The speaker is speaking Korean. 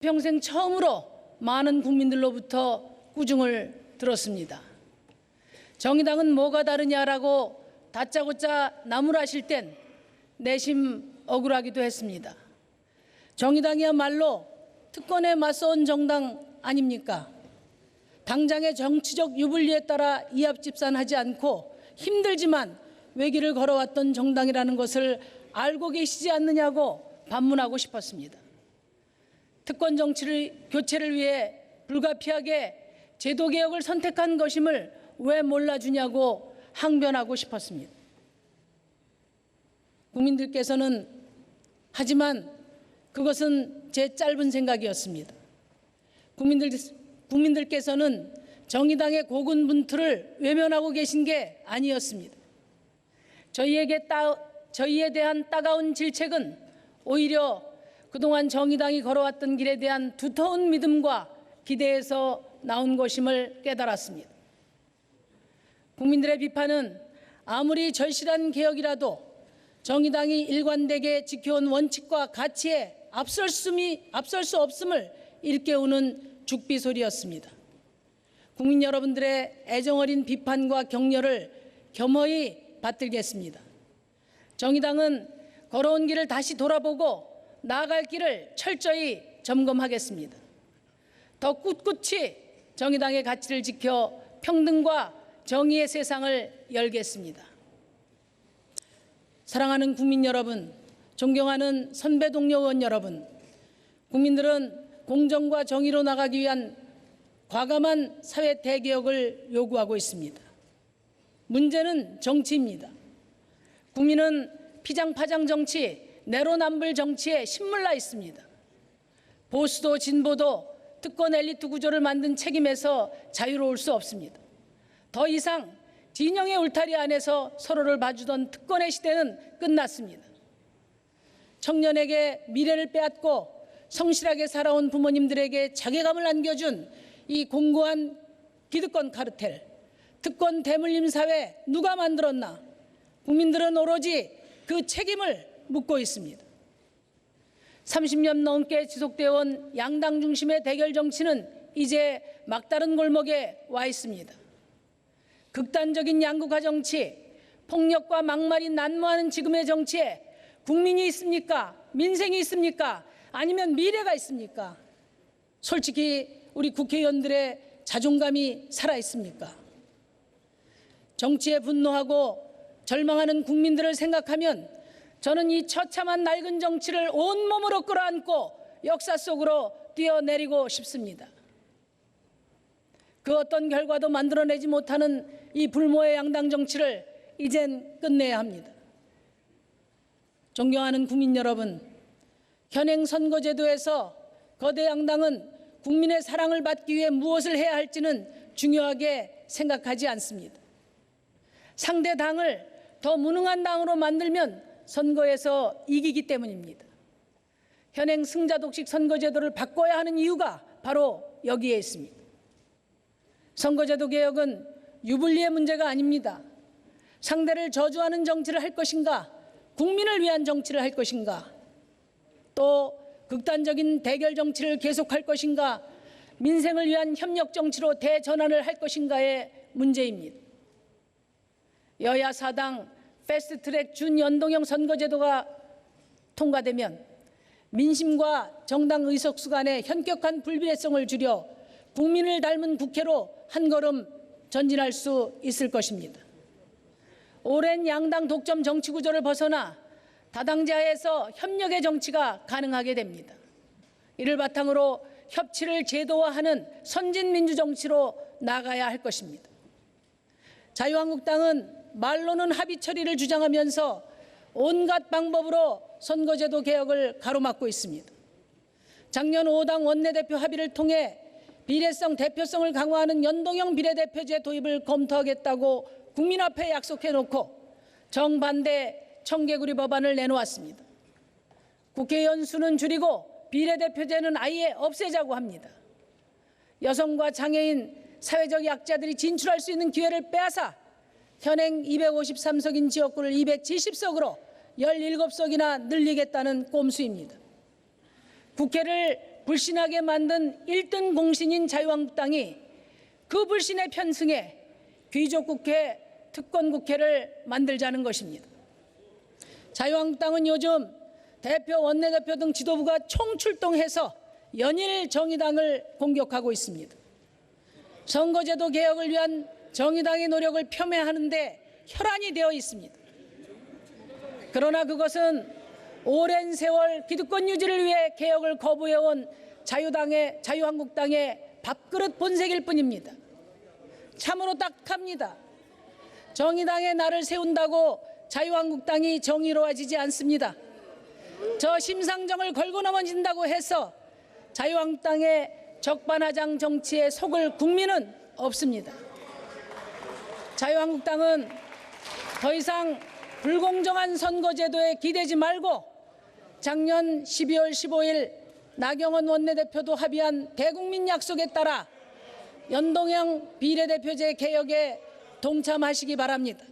평생 처음으로 많은 국민들로부터 꾸중을 들었습니다. 정의당은 뭐가 다르냐라고 다짜고짜 나무라실 땐 내심 억울하기도 했습니다. 정의당이야말로 특권에 맞서온 정당 아닙니까? 당장의 정치적 유불리에 따라 이합집산하지 않고 힘들지만 외길을 걸어왔던 정당이라는 것을 알고 계시지 않느냐고 반문하고 싶었습니다. 특권 교체를 위해 불가피하게 제도개혁을 선택한 것임을 왜 몰라주냐고 항변하고 싶었습니다. 국민들께서는 하지만 그것은 제 짧은 생각이었습니다. 국민들께서는 정의당의 고군분투를 외면하고 계신 게 아니었습니다. 저희에 대한 따가운 질책은 오히려 그동안 정의당이 걸어왔던 길에 대한 두터운 믿음과 기대에서 나온 것임을 깨달았습니다. 국민들의 비판은 아무리 절실한 개혁이라도 정의당이 일관되게 지켜온 원칙과 가치에 앞설 수 없음을 일깨우는 죽비소리였습니다. 국민 여러분들의 애정어린 비판과 격려를 겸허히 받들겠습니다. 정의당은 걸어온 길을 다시 돌아보고 나아갈 길을 철저히 점검하겠습니다. 더 꿋꿋이 정의당의 가치를 지켜 평등과 정의의 세상을 열겠습니다. 사랑하는 국민 여러분, 존경하는 선배 동료 의원 여러분, 국민들은 공정과 정의로 나가기 위한 과감한 사회 대개혁을 요구하고 있습니다. 문제는 정치입니다. 국민은 피장파장 정치, 내로남불 정치에 신물나 있습니다. 보수도 진보도 특권 엘리트 구조를 만든 책임에서 자유로울 수 없습니다. 더 이상 진영의 울타리 안에서 서로를 봐주던 특권의 시대는 끝났습니다. 청년에게 미래를 빼앗고 성실하게 살아온 부모님들에게 자괴감을 안겨준 이 공고한 기득권 카르텔, 특권 대물림 사회 누가 만들었나? 국민들은 오로지 그 책임을 묻고 있습니다. 30년 넘게 지속되어 온 양당 중심의 대결 정치는 이제 막다른 골목에 와 있습니다. 극단적인 양극화 정치, 폭력과 막말이 난무하는 지금의 정치에 국민이 있습니까? 민생이 있습니까? 아니면 미래가 있습니까? 솔직히 우리 국회의원들의 자존감이 살아있습니까? 정치에 분노하고 절망하는 국민들을 생각하면 저는 이 처참한 낡은 정치를 온몸으로 끌어안고 역사 속으로 뛰어내리고 싶습니다. 그 어떤 결과도 만들어내지 못하는 이 불모의 양당 정치를 이젠 끝내야 합니다. 존경하는 국민 여러분, 현행 선거제도에서 거대 양당은 국민의 사랑을 받기 위해 무엇을 해야 할지는 중요하게 생각하지 않습니다. 상대 당을 더 무능한 당으로 만들면 선거에서 이기기 때문입니다. 현행 승자독식 선거제도를 바꿔야 하는 이유가 바로 여기에 있습니다. 선거제도 개혁은 유불리의 문제가 아닙니다. 상대를 저주하는 정치를 할 것인가, 국민을 위한 정치를 할 것인가, 또 극단적인 대결 정치를 계속할 것인가, 민생을 위한 협력 정치로 대전환을 할 것인가의 문제입니다. 여야 사당 패스트트랙 준연동형 선거제도가 통과되면 민심과 정당 의석수 간의 현격한 불비례성을 줄여 국민을 닮은 국회로 한 걸음 전진할 수 있을 것입니다. 오랜 양당 독점 정치 구조를 벗어나 다당제하에서 협력의 정치가 가능하게 됩니다. 이를 바탕으로 협치를 제도화하는 선진민주 정치로 나가야 할 것입니다. 자유한국당은 말로는 합의 처리를 주장하면서 온갖 방법으로 선거제도 개혁을 가로막고 있습니다. 작년 5당 원내대표 합의를 통해 비례성, 대표성을 강화하는 연동형 비례대표제 도입을 검토하겠다고 국민 앞에 약속해놓고 정반대 청개구리 법안을 내놓았습니다. 국회의원 수는 줄이고 비례대표제는 아예 없애자고 합니다. 여성과 장애인, 사회적 약자들이 진출할 수 있는 기회를 빼앗아 현행 253석인 지역구를 270석으로 17석이나 늘리겠다는 꼼수입니다. 국회를 불신하게 만든 1등 공신인 자유한국당이 그 불신에 편승해 귀족국회, 특권국회를 만들자는 것입니다. 자유한국당은 요즘 대표, 원내대표 등 지도부가 총출동해서 연일 정의당을 공격하고 있습니다. 선거제도 개혁을 위한 정의당의 노력을 폄훼하는 데 혈안이 되어 있습니다. 그러나 그것은 오랜 세월 기득권 유지를 위해 개혁을 거부해온 자유한국당의 밥그릇 본색일 뿐입니다. 참으로 딱합니다. 정의당의 날을 세운다고 자유한국당이 정의로워지지 않습니다. 저 심상정을 걸고 넘어진다고 해서 자유한국당의 적반하장 정치에 속을 국민은 없습니다. 자유한국당은 더 이상 불공정한 선거제도에 기대지 말고 작년 12월 15일 나경원 원내대표도 합의한 대국민 약속에 따라 연동형 비례대표제 개혁에 동참하시기 바랍니다.